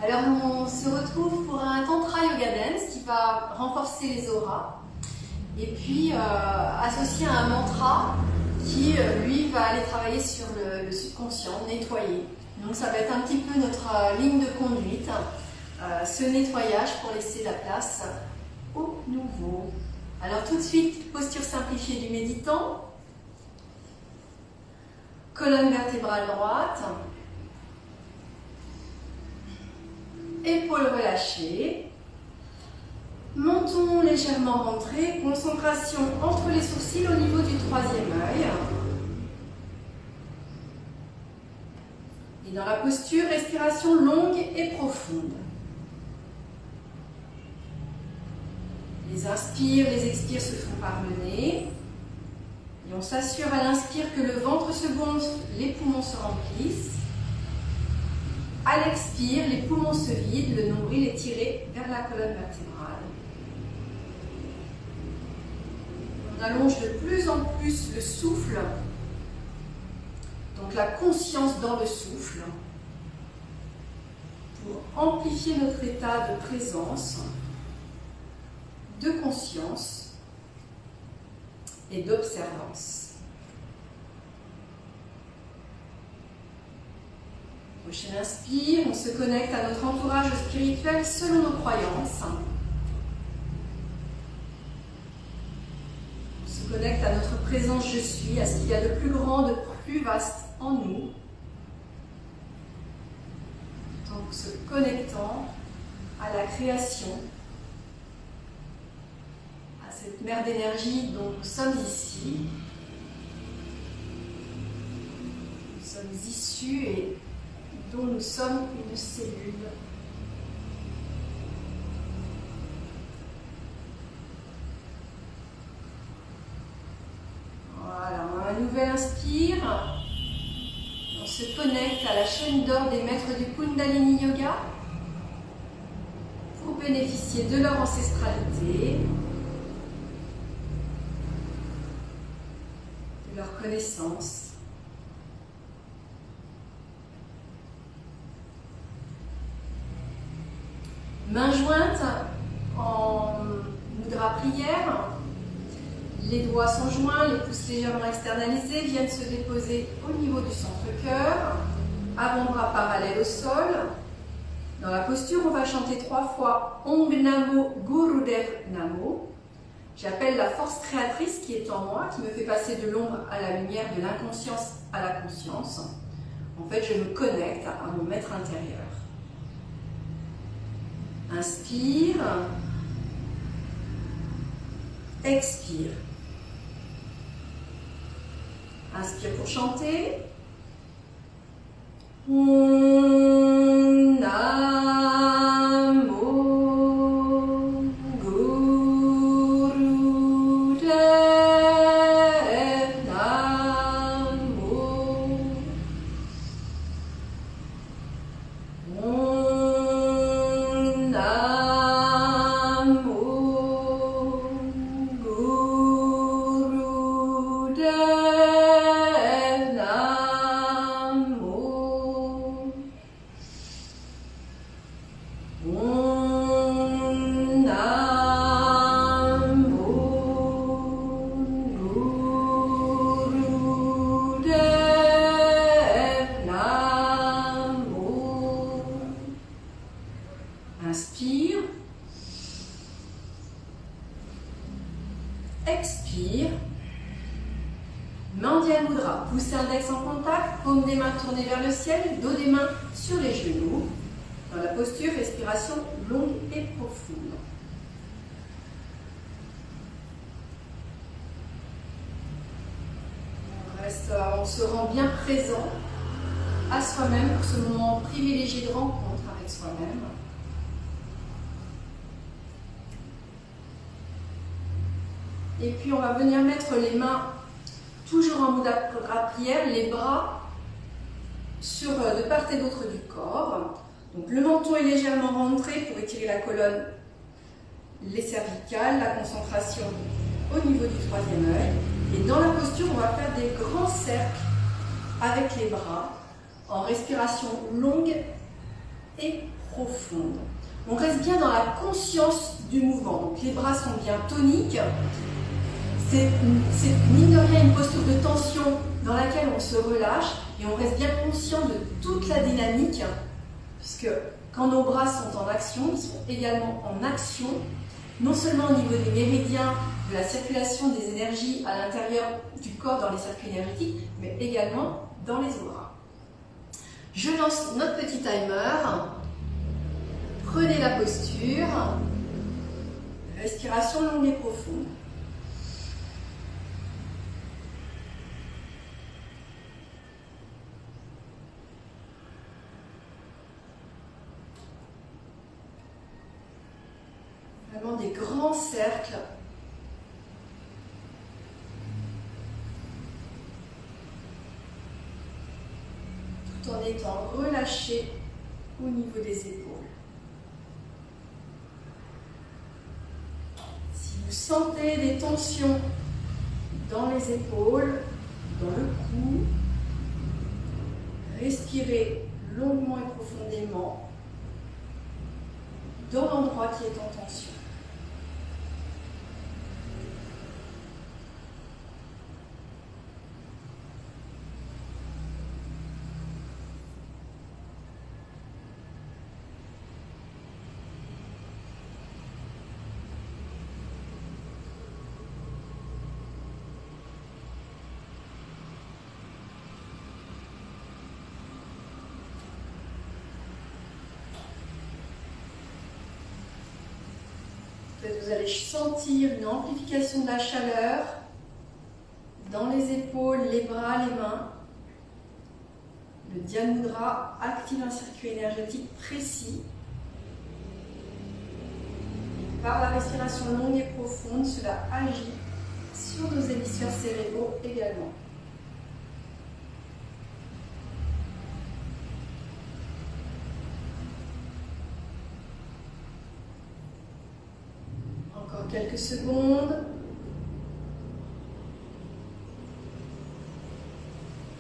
Alors on se retrouve pour un Tantra Yoga Dance qui va renforcer les auras et puis associé à un mantra qui lui va aller travailler sur le subconscient, nettoyer. Donc ça va être un petit peu notre ligne de conduite, ce nettoyage pour laisser la place au nouveau. Alors tout de suite, posture simplifiée du méditant, colonne vertébrale droite, épaules relâchées, menton légèrement rentré, concentration entre les sourcils au niveau du troisième œil. Et dans la posture, respiration longue et profonde. Les inspires, les expires se font par le nez. Et on s'assure à l'inspire que le ventre se gonfle, les poumons se remplissent. À l'expire, les poumons se vident, le nombril est tiré vers la colonne vertébrale. On allonge de plus en plus le souffle, donc la conscience dans le souffle, pour amplifier notre état de présence, de conscience et d'observance. Prochaine inspire, on se connecte à notre entourage spirituel selon nos croyances. On se connecte à notre présence je suis, à ce qu'il y a de plus grand, de plus vaste en nous. Donc se connectant à la création, à cette mer d'énergie dont nous sommes ici. Nous sommes issus et dont nous sommes une cellule. Voilà, on a un nouvel inspire. On se connecte à la chaîne d'or des maîtres du Kundalini Yoga pour bénéficier de leur ancestralité, de leur connaissance. Mains jointes en mudra prière, les doigts sont joints, les pouces légèrement externalisés viennent se déposer au niveau du centre-cœur, avant-bras parallèle au sol. Dans la posture, on va chanter 3 fois Om Namo Gurudev Namo. J'appelle la force créatrice qui est en moi, qui me fait passer de l'ombre à la lumière, de l'inconscience à la conscience. En fait, je me connecte à mon maître intérieur. Inspire, expire. Inspire pour chanter. Om Namo Gurudev Namo. Om Namo Gurudev Namo. Om Namo Gurudev Namo. Inspire. Expire. Mandya Mudra. Pouce index en contact, paume des mains tournées vers le ciel, dos des mains sur les genoux. Dans la posture, respiration longue et profonde. on se rend bien présent à soi-même pour ce moment privilégié de rencontre avec soi-même. Et puis on va venir mettre les mains toujours en mode prière, les bras de part et d'autre du corps. Donc le menton est légèrement rentré pour étirer la colonne, les cervicales, la concentration au niveau du troisième œil. Et dans la posture, on va faire des grands cercles avec les bras en respiration longue et profonde. On reste bien dans la conscience du mouvement. Donc les bras sont bien toniques. C'est mine de rien une posture de tension dans laquelle on se relâche et on reste bien conscient de toute la dynamique, puisque quand nos bras sont en action, ils sont également en action, non seulement au niveau des méridiens, de la circulation des énergies à l'intérieur du corps dans les circuits énergétiques, mais également dans les auras. Je lance notre petit timer. Prenez la posture. Respiration longue et profonde. Vraiment des grands cercles. Tout en étant relâché au niveau des épaules. Si vous sentez des tensions dans les épaules, dans le cou, respirez longuement et profondément dans l'endroit qui est en tension. Vous allez sentir une amplification de la chaleur dans les épaules, les bras, les mains. Le Dhyan Mudra active un circuit énergétique précis. Par la respiration longue et profonde, cela agit sur nos hémisphères cérébraux également. Quelques secondes.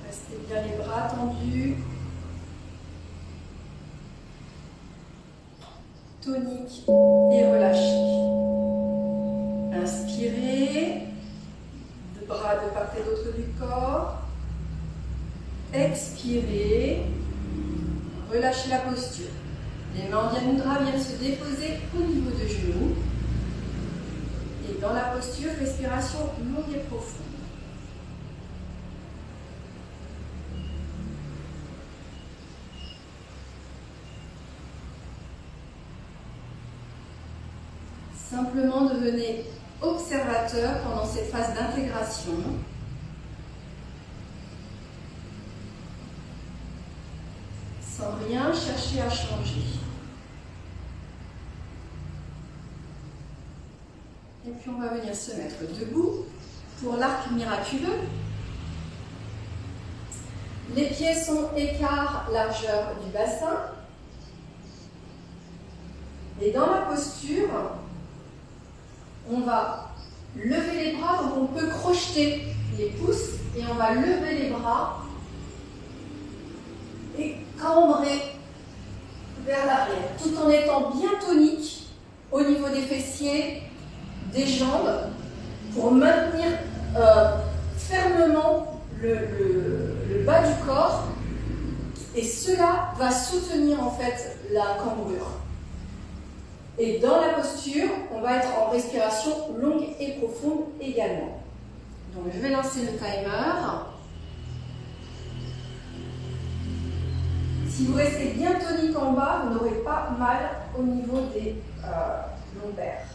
Restez bien les bras tendus. Tonique et relâché. Inspirez. De bras de part et d'autre du corps. Expirez. Relâchez la posture. Les mains en Dhyan Mudra viennent se déposer au niveau des genoux. Et dans la posture, respiration longue et profonde. Simplement devenez observateur pendant cette phase d'intégration. Sans rien chercher à changer. Et puis on va venir se mettre debout pour l'arc miraculeux. Les pieds sont écart largeur du bassin. Et dans la posture, on va lever les bras, donc on peut crocheter les pouces et on va lever les bras et cambrer vers l'arrière, tout en étant bien tonique au niveau des fessiers, des jambes, pour maintenir fermement le bas du corps, et cela va soutenir en fait la cambrure. Et dans la posture, on va être en respiration longue et profonde également. Donc je vais lancer le timer. Si vous restez bien tonique en bas, vous n'aurez pas mal au niveau des lombaires.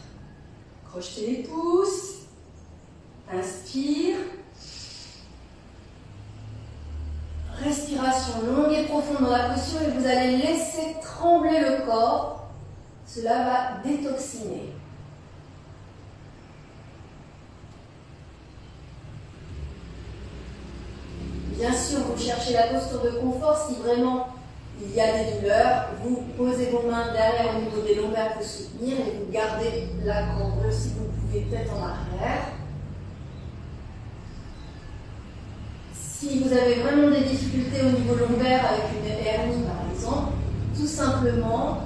Crochetez les pouces. Inspire. respiration longue et profonde dans la posture et vous allez laisser trembler le corps. Cela va détoxiner. Bien sûr, vous cherchez la posture de confort. Si vraiment il y a des douleurs, vous posez vos mains derrière au niveau des lombaires pour soutenir et vous gardez la cambrure si vous pouvez, tête en arrière. Si vous avez vraiment des difficultés au niveau lombaire avec une hernie par exemple, tout simplement,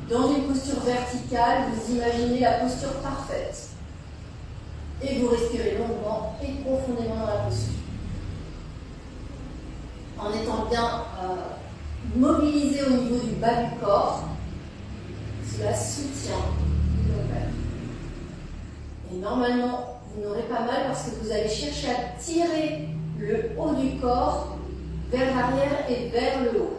dans une posture verticale, vous imaginez la posture parfaite. Et vous respirez longuement et profondément dans la posture. En étant bien mobilisé au niveau du bas du corps, cela soutient le lombaire. Et normalement, vous n'aurez pas mal parce que vous allez chercher à tirer le haut du corps vers l'arrière et vers le haut.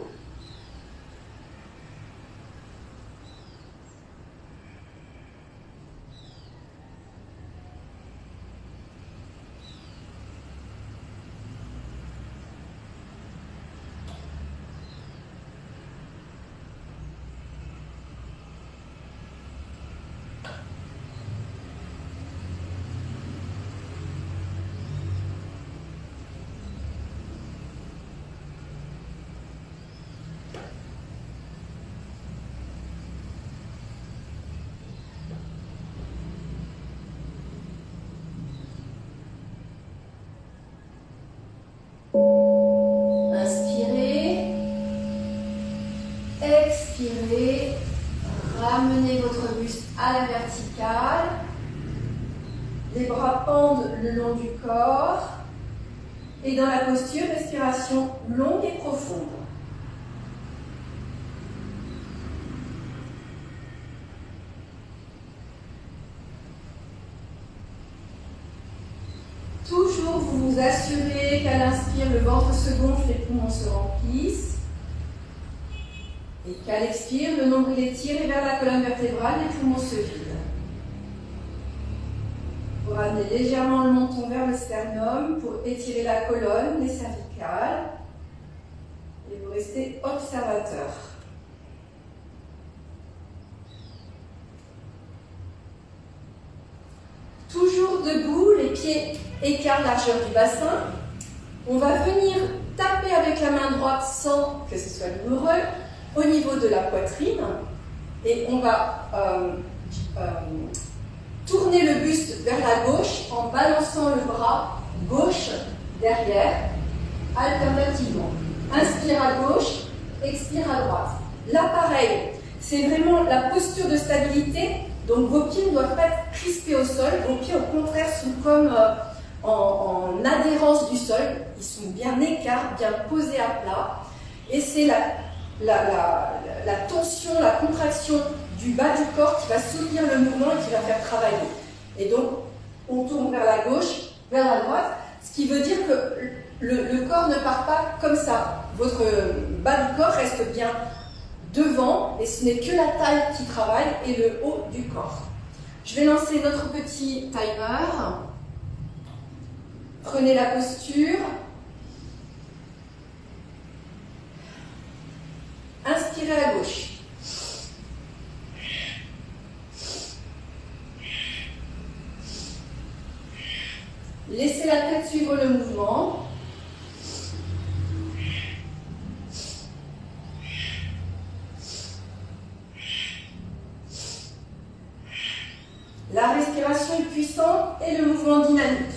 Inspirez, expirez, ramenez votre buste à la verticale, les bras pendent le long du corps et dans la posture, respiration longue et profonde. Toujours, vous vous assurez qu'à l'inspire, le ventre se gonfle, les poumons se remplissent. Et qu'à l'expire, le nombril étire et vers la colonne vertébrale, les poumons se vident. Vous ramenez légèrement le menton vers le sternum pour étirer la colonne, les cervicales. Et vous restez observateur. Toujours debout, les pieds écart largeur du bassin. On va venir taper avec la main droite sans que ce soit douloureux au niveau de la poitrine et on va tourner le buste vers la gauche en balançant le bras gauche derrière alternativement. Inspire à gauche, expire à droite. Là pareil, c'est vraiment la posture de stabilité, donc vos pieds ne doivent pas être crispés au sol, vos pieds au contraire sont comme en adhérence du sol, ils sont bien écarts, bien posés à plat, et c'est la tension, la contraction du bas du corps qui va soutenir le mouvement et qui va faire travailler. Et donc, on tourne vers la gauche, vers la droite, ce qui veut dire que le corps ne part pas comme ça. Votre bas du corps reste bien devant, et ce n'est que la taille qui travaille et le haut du corps. Je vais lancer notre petit timer. Prenez la posture. Inspirez à gauche. Laissez la tête suivre le mouvement. La respiration est puissante et le mouvement dynamique.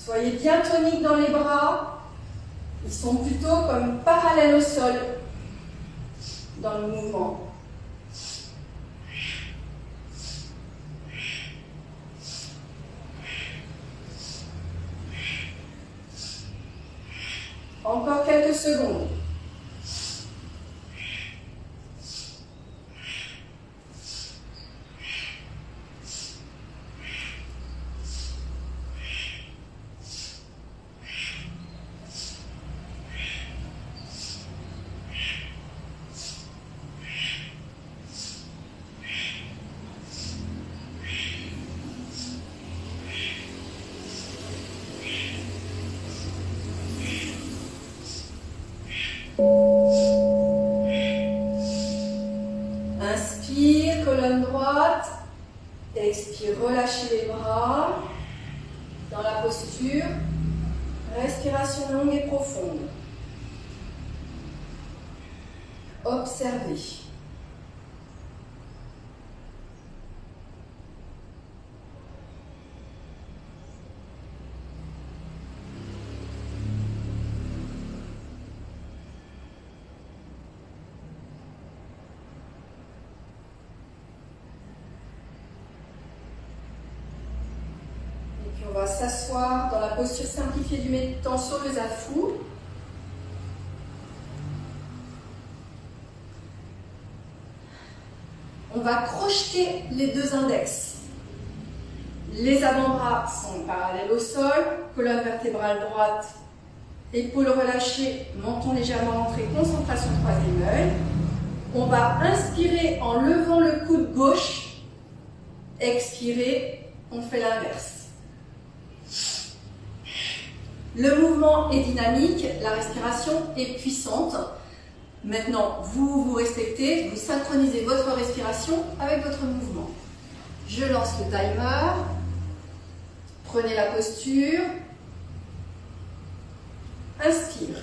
Soyez bien tonique dans les bras. Ils sont plutôt comme parallèles au sol dans le mouvement. quelques secondes. Inspire, colonne droite. Expire, relâchez les bras. Dans la posture, respiration longue et profonde. Observez. On va s'asseoir dans la posture simplifiée du méditant sur le zafu. On va crocheter les deux index. Les avant-bras sont parallèles au sol, colonne vertébrale droite, épaules relâchées, menton légèrement rentré, concentration troisième œil. On va inspirer en levant le coude gauche, expirer, on fait l'inverse. Le mouvement est dynamique, la respiration est puissante. Maintenant, vous vous respectez, vous synchronisez votre respiration avec votre mouvement. Je lance le timer. Prenez la posture. Inspire.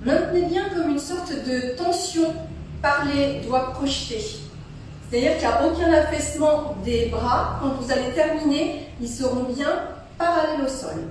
Maintenez bien comme une sorte de tension par les doigts projetés. C'est-à-dire qu'il n'y a aucun affaissement des bras. Quand vous allez terminer, ils seront bien parallèles au sol.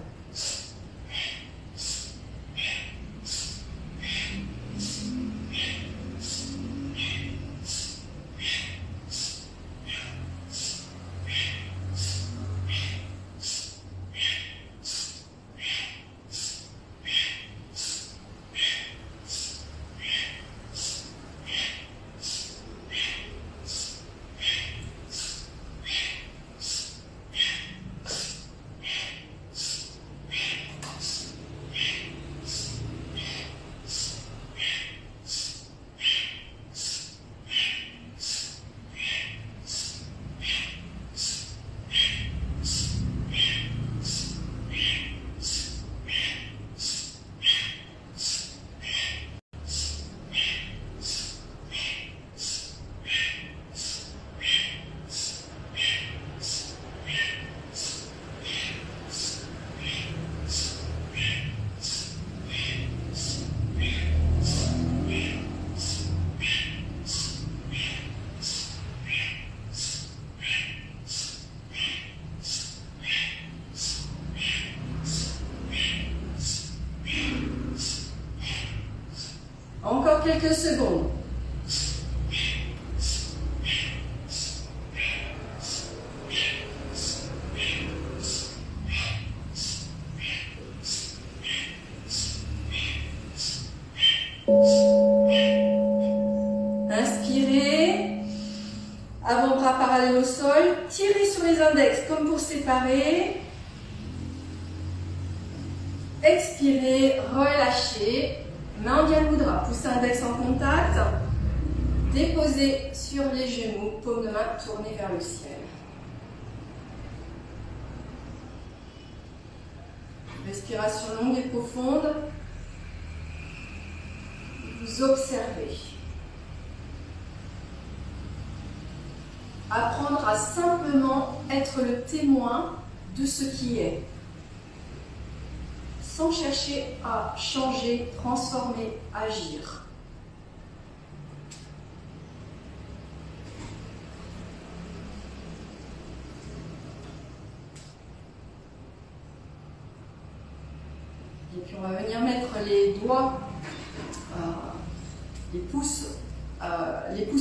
Encore quelques secondes. Inspirez, avant-bras parallèle au sol, tirez sur les index comme pour séparer. Expirez, relâchez. Main en Dian Mudra, pouce index en contact, déposez sur les genoux, paume de main tournée vers le ciel. Respiration longue et profonde. Vous observez. Apprendre à simplement être le témoin de ce qui est, sans chercher à changer, transformer, agir. Et puis on va venir mettre les doigts, les pouces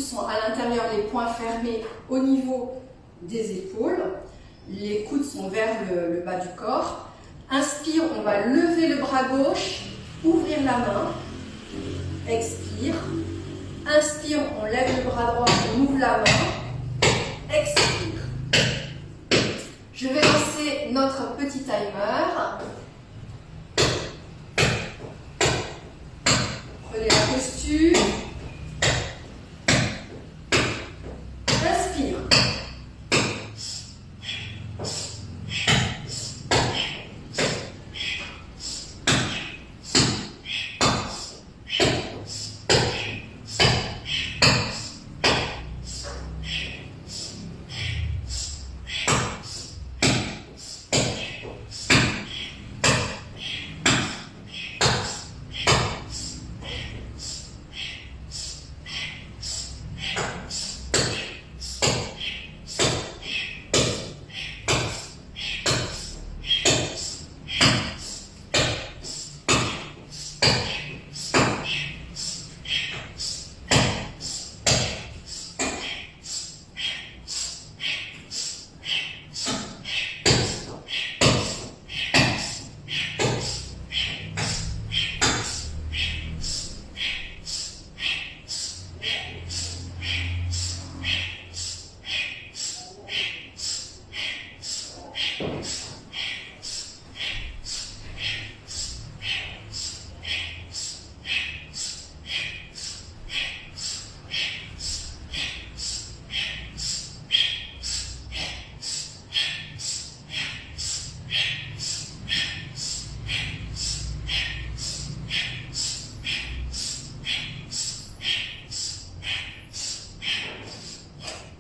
sont à l'intérieur, les poings fermés au niveau des épaules. Les coudes sont vers le bas du corps. Inspire, on va lever le bras gauche, ouvrir la main. Expire. Inspire, on lève le bras droit, on ouvre la main. Expire. Je vais lancer notre petit timer. Prenez la posture. Inspire.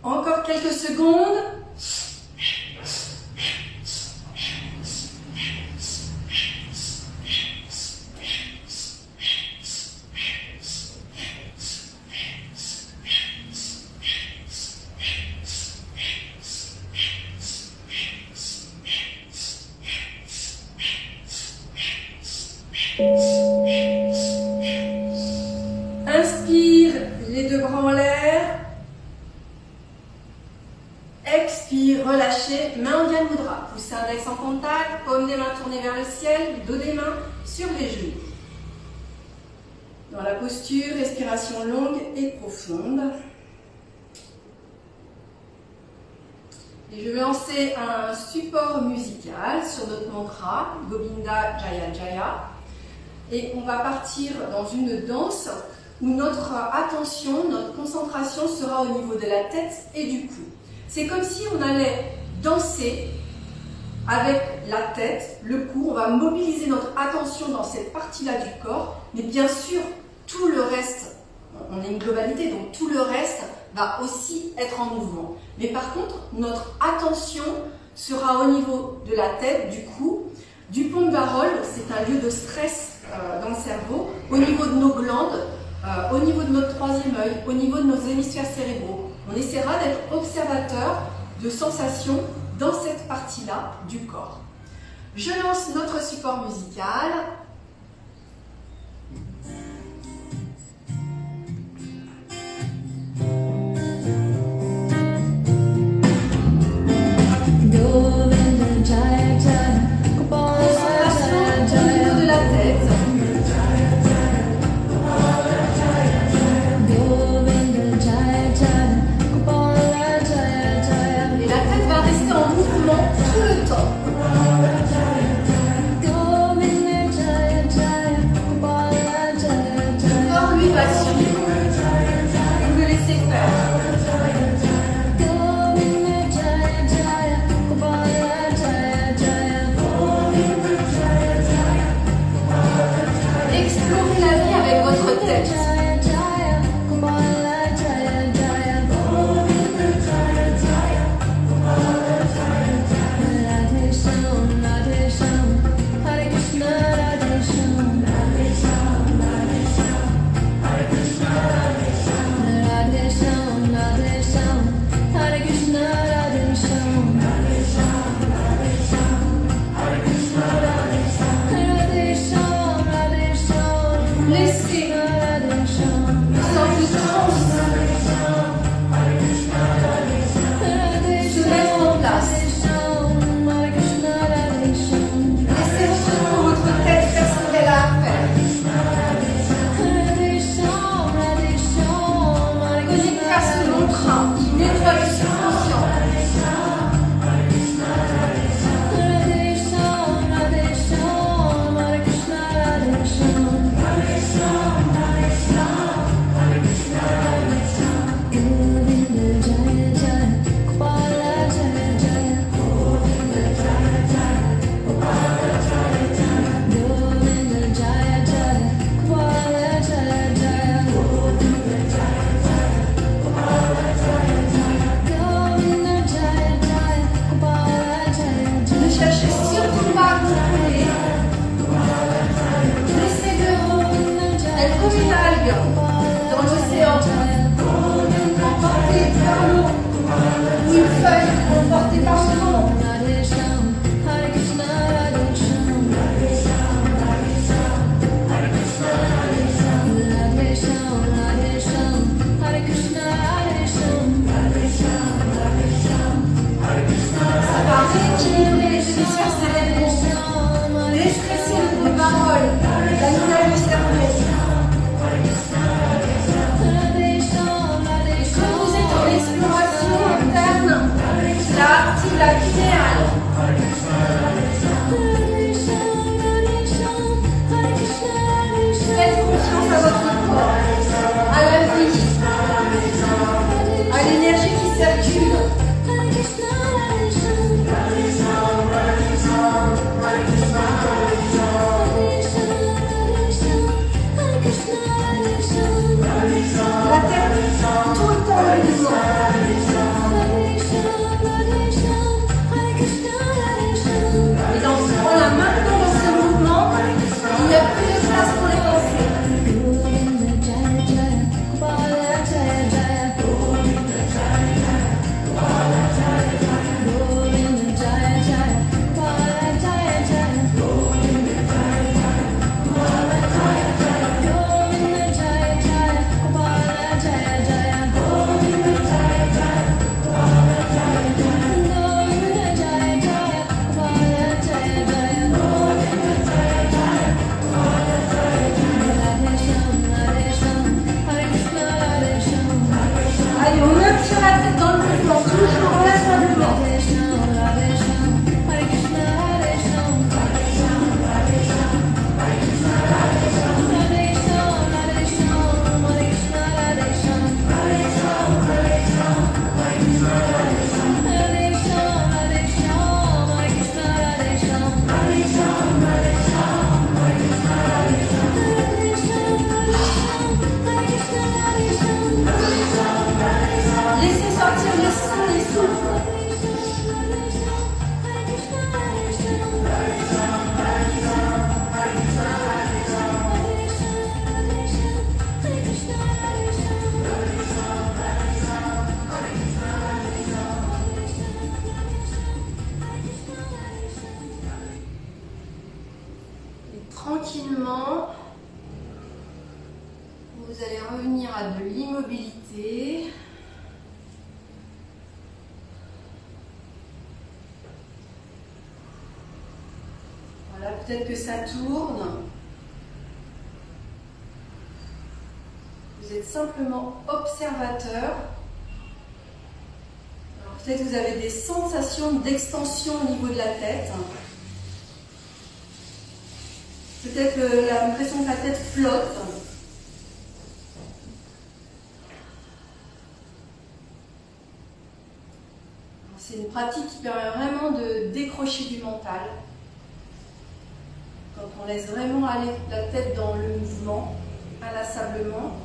Encore quelques secondes. Inspire, les deux bras en l'air. Expire, relâchez, main en Dian Mudra. Poussez index en contact, paume des mains tournées vers le ciel, dos des mains sur les genoux. Dans la posture, respiration longue et profonde. Et je vais lancer un support musical sur notre mantra, Govinda Jaya Jaya. Et on va partir dans une danse où notre attention, notre concentration sera au niveau de la tête et du cou. C'est comme si on allait danser avec la tête, le cou. On va mobiliser notre attention dans cette partie-là du corps. Mais bien sûr, tout le reste, on est une globalité, donc tout le reste va aussi être en mouvement. Mais par contre, notre attention sera au niveau de la tête, du cou, du pont de Varol, c'est un lieu de stress dans le cerveau, au niveau de nos glandes, au niveau de notre troisième œil, au niveau de nos hémisphères cérébraux. On essaiera d'être observateur de sensations dans cette partie-là du corps. Je lance notre support musical. Tout le temps. vague dans l'océan, emportée par l'eau, ou une feuille emportée par le vent. Ça va rééquilibrer les hémisphères cérébraux, déstresser les paroles, l'animal du cerveau. Quand vous êtes en exploration interne, la active la pinéale. Faites confiance à votre corps, à la vie, à l'énergie qui circule. La tête tout le temps en mouvement. Et donc, en la maintenant dans ce mouvement, il n'y a plus de place pour les pensées. Allez, on maintient la tête dans le mouvement, toujours inlassablement. Laissez sortir le sang, les souffles. Et tranquillement, vous allez revenir à de l'immobilité. Voilà, peut-être que ça tourne. Vous êtes simplement observateur. Alors peut-être que vous avez des sensations d'extension au niveau de la tête. Peut-être l'impression que la tête flotte. C'est une pratique qui permet vraiment de décrocher du mental. Quand on laisse vraiment aller la tête dans le mouvement, inlassablement,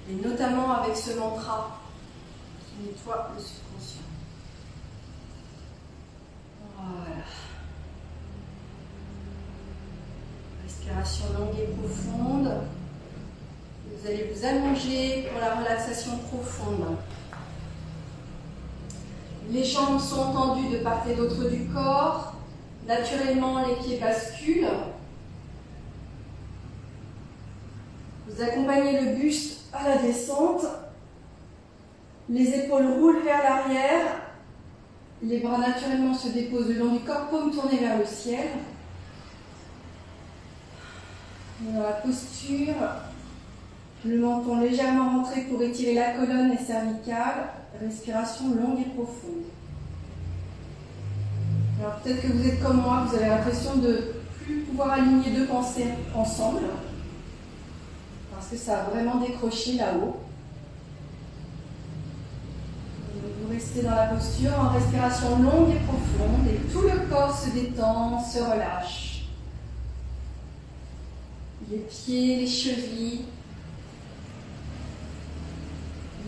et notamment avec ce mantra qui nettoie le subconscient. Voilà. Respiration longue et profonde. Vous allez vous allonger pour la relaxation profonde. Les jambes sont tendues de part et d'autre du corps. Naturellement, les pieds basculent. Vous accompagnez le buste à la descente. Les épaules roulent vers l'arrière. Les bras naturellement se déposent le long du corps, paume tournée vers le ciel. Dans la posture, le menton légèrement rentré pour étirer la colonne et cervicale. Respiration longue et profonde. Alors peut-être que vous êtes comme moi, vous avez l'impression de ne plus pouvoir aligner deux pensées ensemble, parce que ça a vraiment décroché là-haut. Vous restez dans la posture en respiration longue et profonde, et tout le corps se détend, se relâche. Les pieds, les chevilles,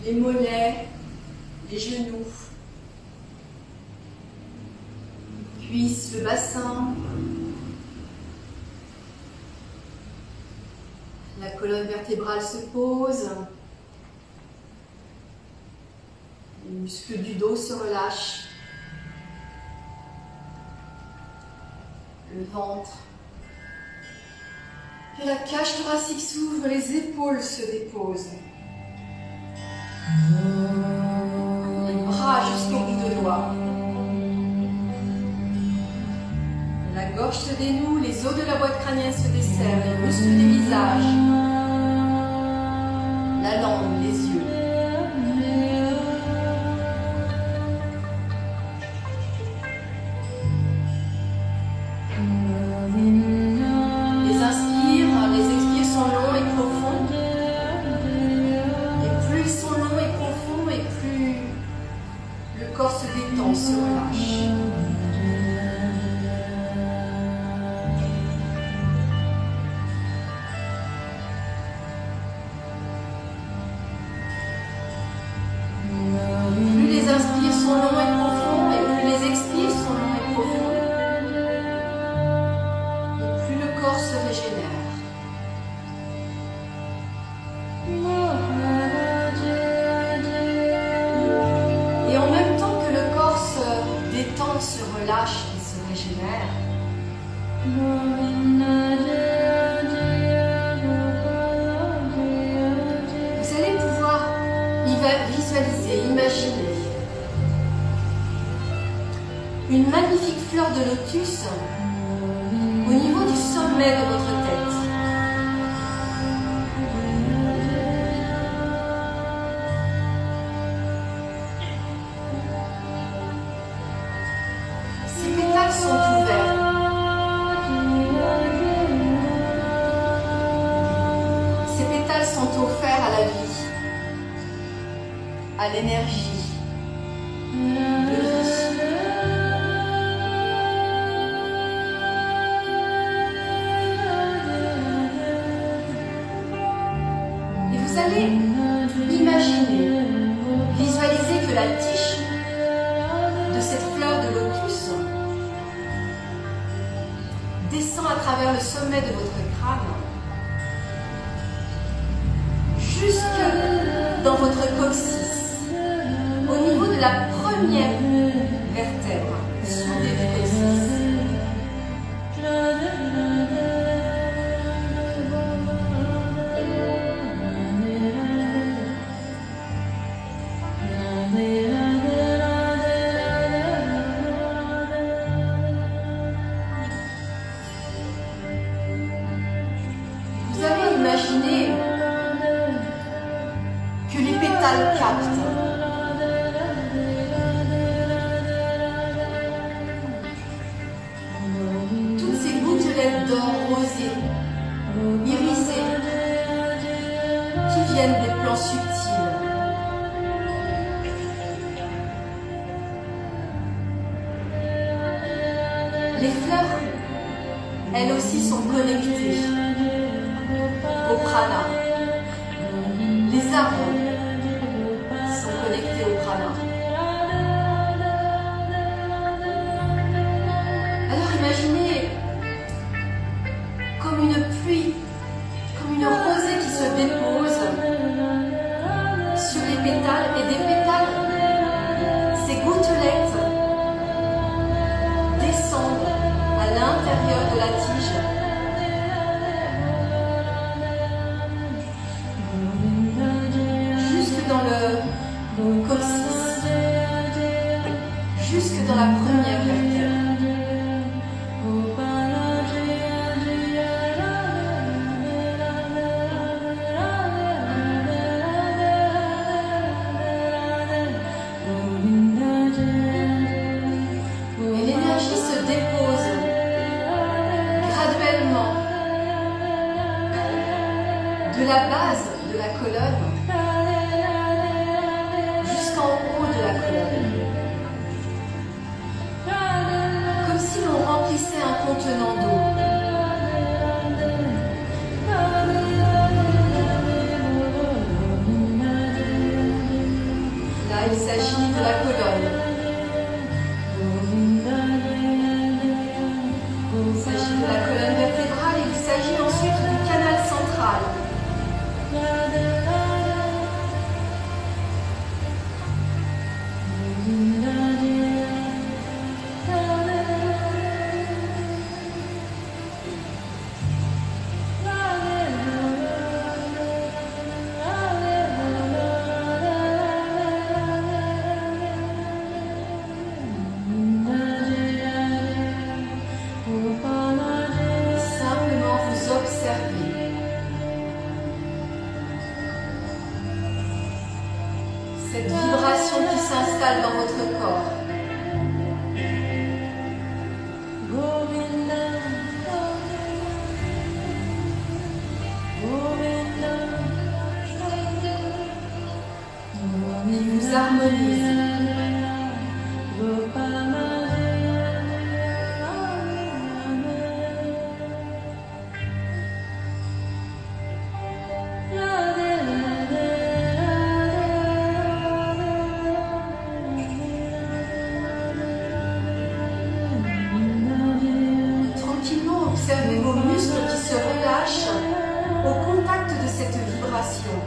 les mollets, les genoux, cuisses, le bassin, la colonne vertébrale se pose. Les muscles du dos se relâchent. Le ventre. Et la cage thoracique s'ouvre, les épaules se déposent. Les bras jusqu'au bout de doigt. La gorge se dénoue, les os de la boîte crânienne se desserrent, les muscles du visage, la langue, les yeux. Les inspires, les expires sont longs et profonds. Et plus ils sont longs et profonds, et plus le corps se détend, se relâche. Une magnifique fleur de lotus au niveau du sommet de votre tête. Ces pétales sont ouverts. Ces pétales sont offerts à la vie, à l'énergie. Vous allez imaginer, visualiser que la tige de cette fleur de lotus descend à travers le sommet de votre crâne jusque dans votre coccyx, au niveau de la première vertèbre, soudée du coccyx. Imaginez que les pétales captent toutes ces gouttelettes d'or rosées, irisées, qui viennent des plans subtils. Les fleurs, elles aussi, sont connectées au prana. Les arbres sont connectés au prana. Alors imaginez comme une pluie, comme une rosée qui se dépose sur les pétales, et des pétales, ces gouttelettes descendent à l'intérieur de la tige. Dans le coccyx, jusque dans la première vertèbre. Et l'énergie se dépose graduellement de la base de la colonne en haut de la colonne, comme si l'on remplissait un contenant d'eau. Là, il s'agit de la colonne. Il s'agit de la colonne vertébrale et il s'agit ensuite du canal central s'installe dans votre corps. Il vous harmonise. Tranquillement, observez vos muscles qui se relâchent au contact de cette vibration.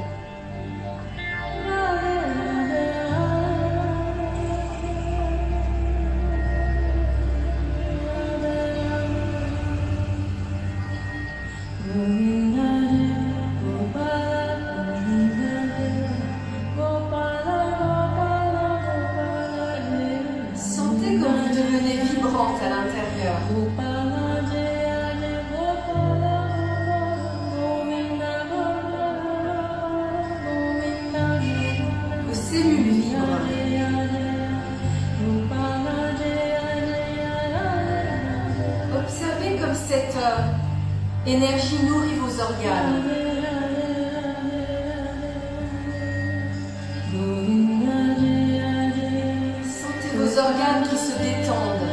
Sentez comme vous devenez vibrante à l'intérieur. Vos cellules vibrent. Observez comme cette énergie nourrit vos organes. Sentez vos organes qui se détendent.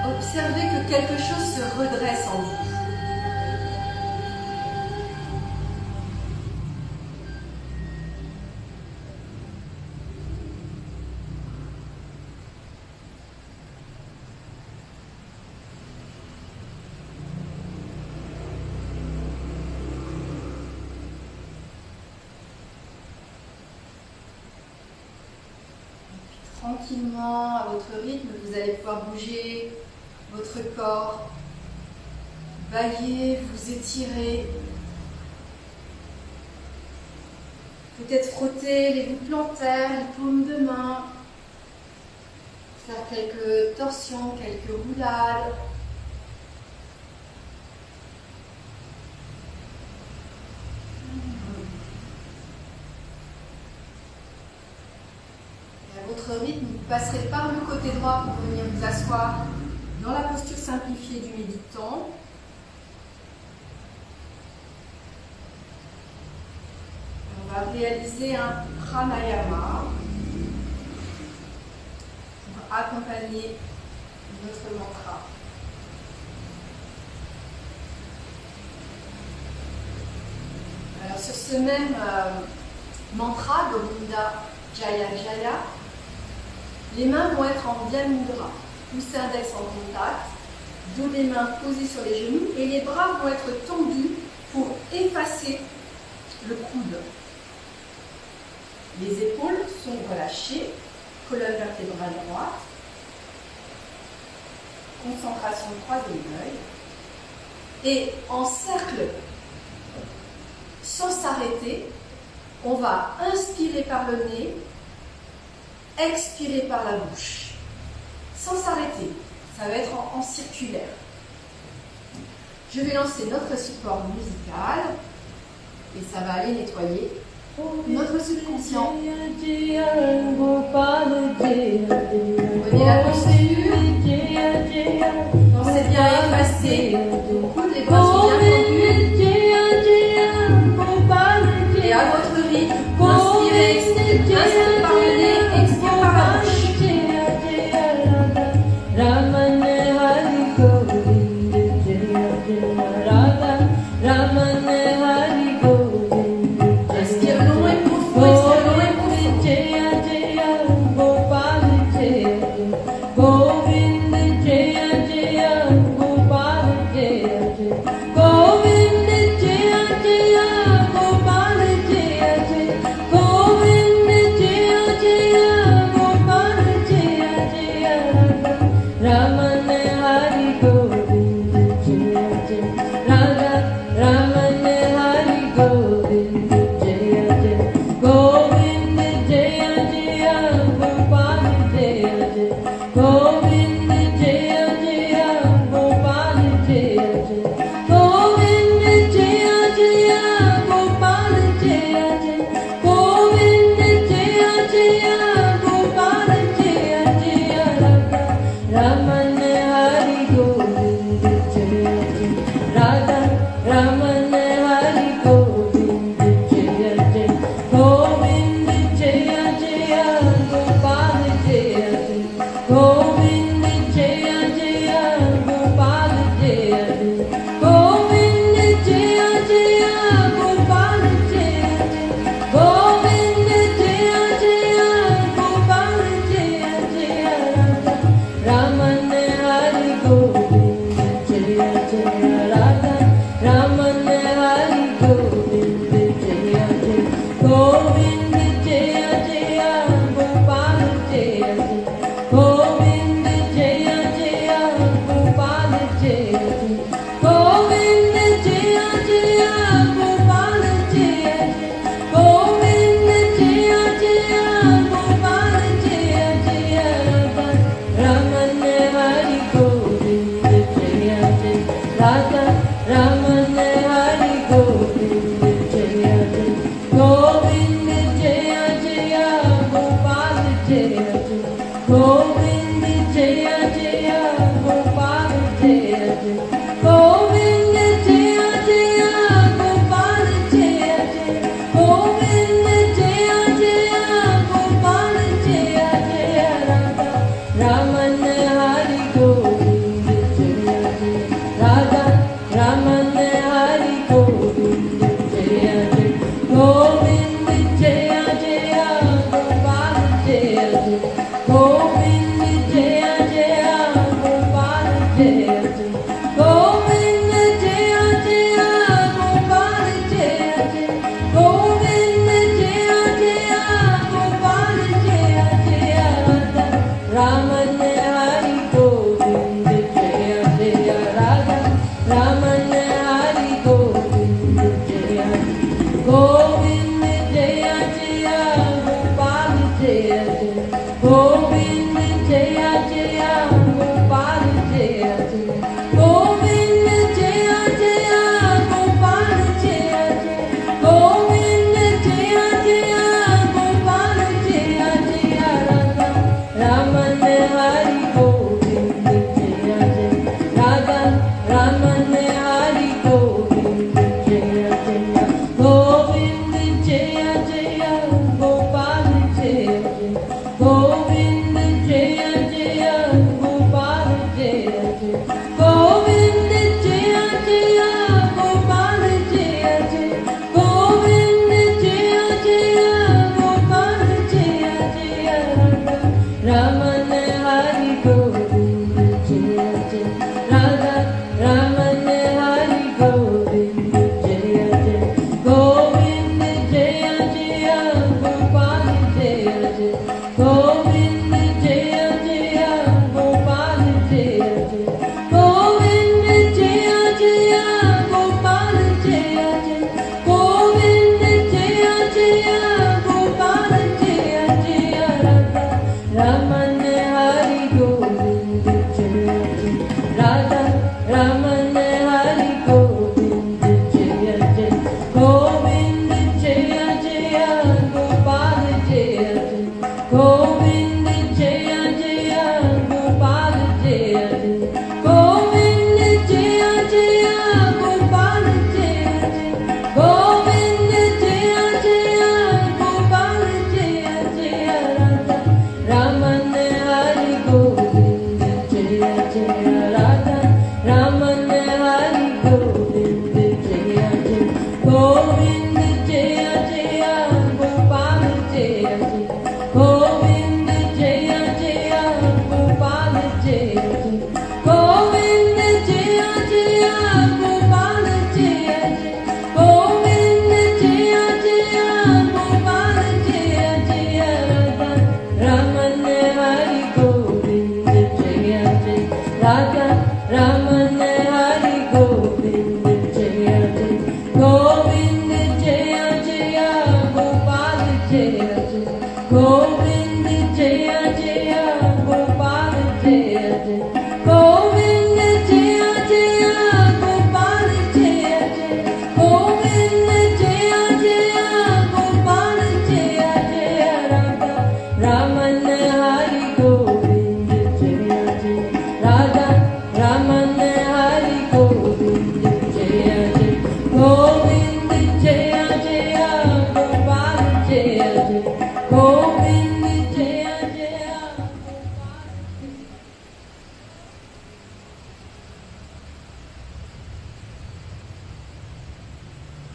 Observez que quelque chose se redresse en vous. Tranquillement, à votre rythme, vous allez pouvoir bouger votre corps, bailler, vous étirer, peut-être frotter les bouts plantaires, les paumes de main, faire quelques torsions, quelques roulades. Et à votre rythme, vous passerez par le côté droit pour venir vous asseoir dans la posture simplifiée du méditant. On va réaliser un pranayama pour accompagner notre mantra. Alors sur ce même mantra, Govinda Jaya Jaya, les mains vont être en Vya Mudra. Pouce index en contact, dos des mains posés sur les genoux et les bras vont être tendus pour effacer le coude. Les épaules sont relâchées, colonne vertébrale droite, concentration croisée l'œil et en cercle sans s'arrêter, on va inspirer par le nez, expirer par la bouche. Sans s'arrêter, ça va être en circulaire. Je vais lancer notre support musical et ça va aller nettoyer notre subconscient. Prenez la posture, pensez bien à effacer vos coudes, les bras sont bien tendus. Et à votre rythme, inspirez, inspirez par le nez, expirez par la bouche. Inspire long et profond, expire long et profond.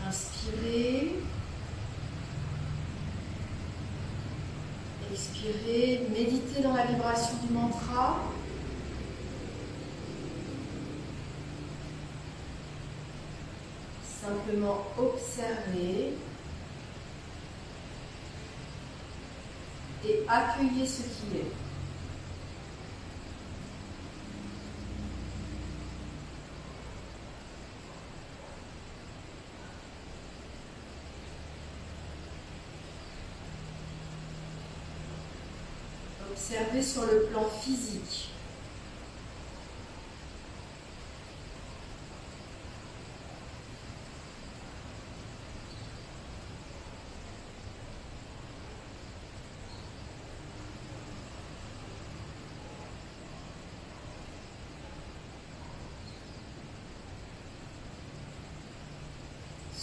Inspirez. Expirez. Méditez dans la vibration du mantra. Simplement observez et accueillez ce qui est. Observez sur le plan physique.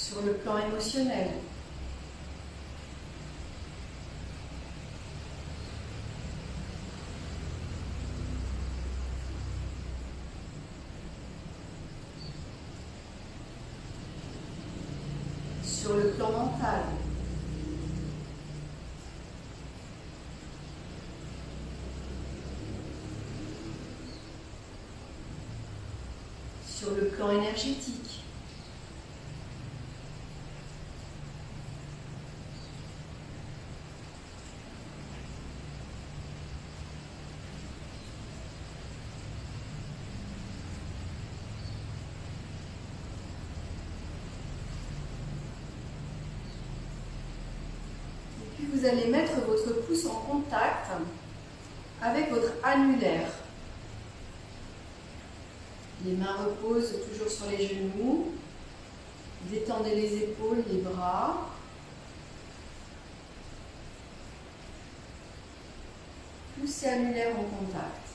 sur le plan émotionnel. Sur le plan mental. Sur le plan énergétique. Vous allez mettre votre pouce en contact avec votre annulaire. Les mains reposent toujours sur les genoux. Détendez les épaules, les bras. Pouce et annulaire en contact.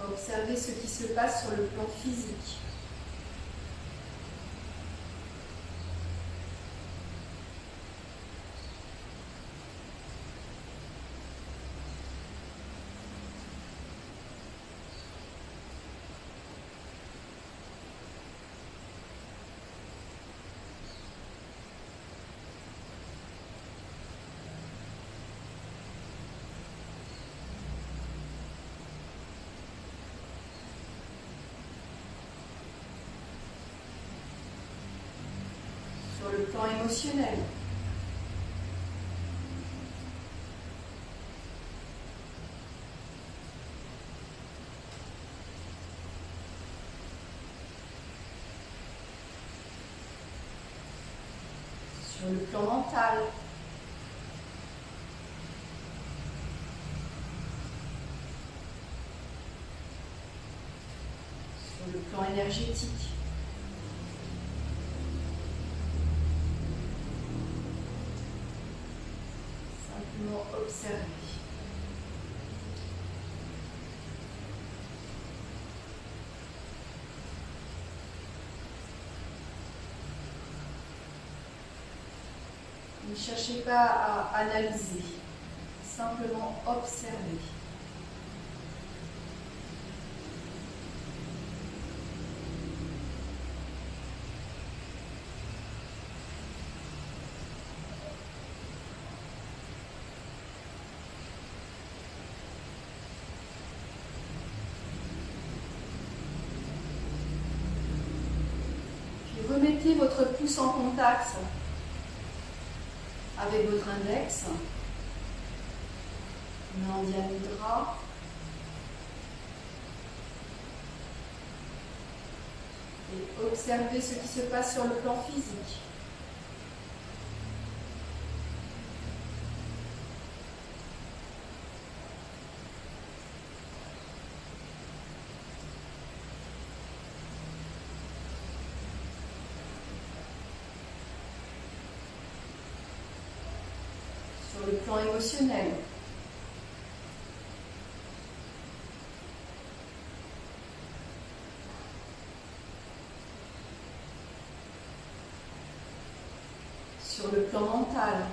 Observez ce qui se passe sur le plan physique. Sur le plan émotionnel. Sur le plan mental. Sur le plan énergétique. Observer. Ne cherchez pas à analyser, simplement observer. Remettez votre pouce en contact avec votre index, main en diamudra. Et observez ce qui se passe sur le plan physique. Sur le plan émotionnel. Sur le plan mental.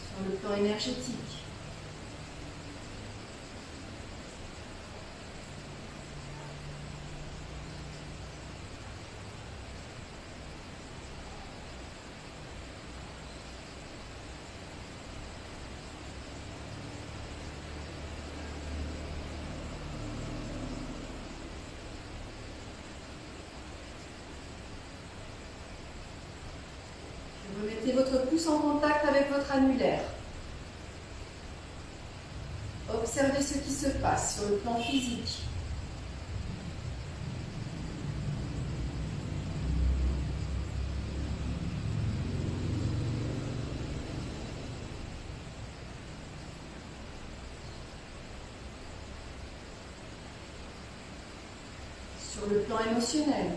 Sur le plan énergétique. Remettez votre pouce en contact avec votre annulaire. Observez ce qui se passe sur le plan physique. sur le plan émotionnel.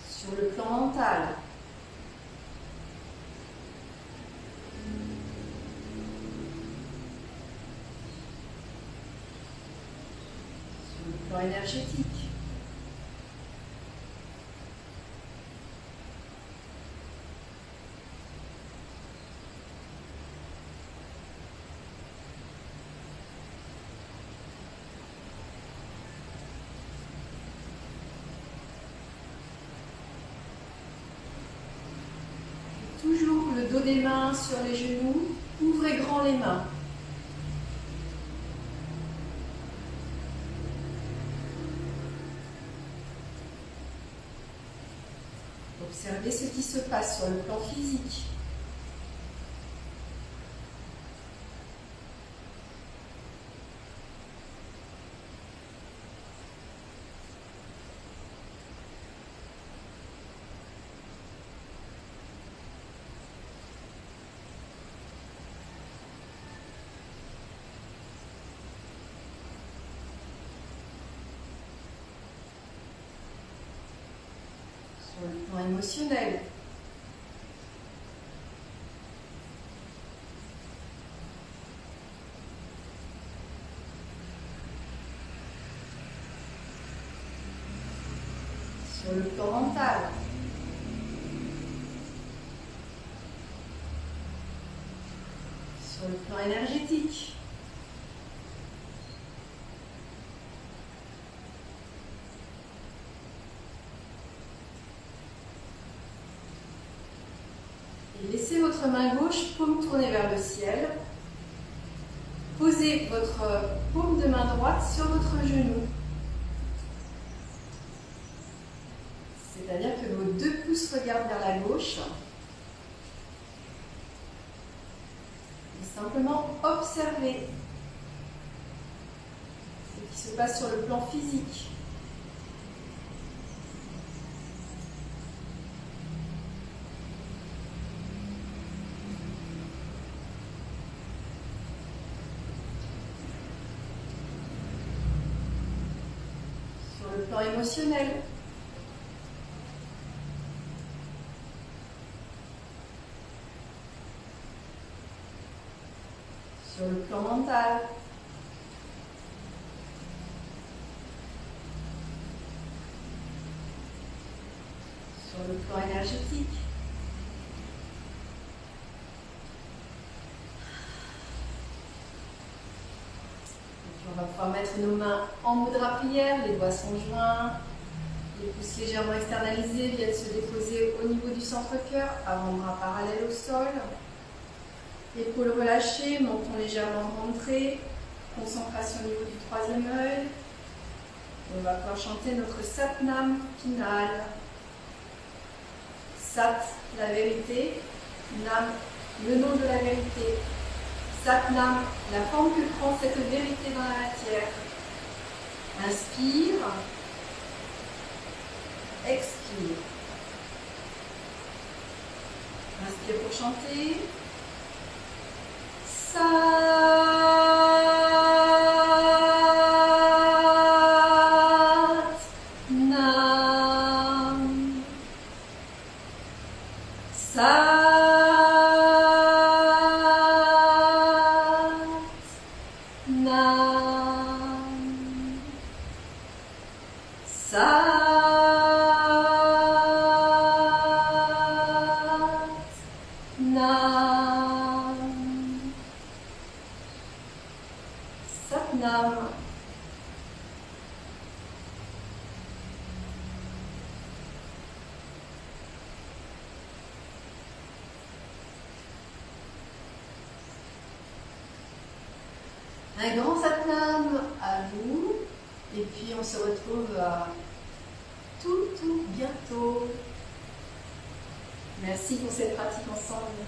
Sur le plan mental. Sur le plan énergétique. Toujours le dos des mains sur les genoux, ouvrez grand les mains. Observez ce qui se passe sur le plan physique. Sur le plan émotionnel. Sur le plan mental. Sur le plan énergétique. Et laissez votre main gauche, paume tournée vers le ciel. Posez votre paume de main droite sur votre genou. C'est-à-dire que vos deux pouces regardent vers la gauche. Et simplement observez ce qui se passe sur le plan physique. Sur le plan émotionnel. Sur le plan mental. Sur le plan énergétique. On va pouvoir mettre nos mains en mudra prière, les doigts sont joints, les pouces légèrement externalisés viennent se déposer au niveau du centre-cœur, avant-bras parallèle au sol. Épaules relâchées, menton légèrement rentré, concentration au niveau du troisième œil. On va pouvoir chanter notre Satnam final. Sat, la vérité, Nam, le nom de la vérité. Satnam, la forme que prend cette vérité dans la matière. Inspire, expire. Inspire pour chanter. Sat-nam. Sat-nam. Sat-nam. Satnam. Un grand Satnam à vous. Et puis on se retrouve tout bientôt. Merci pour cette pratique ensemble.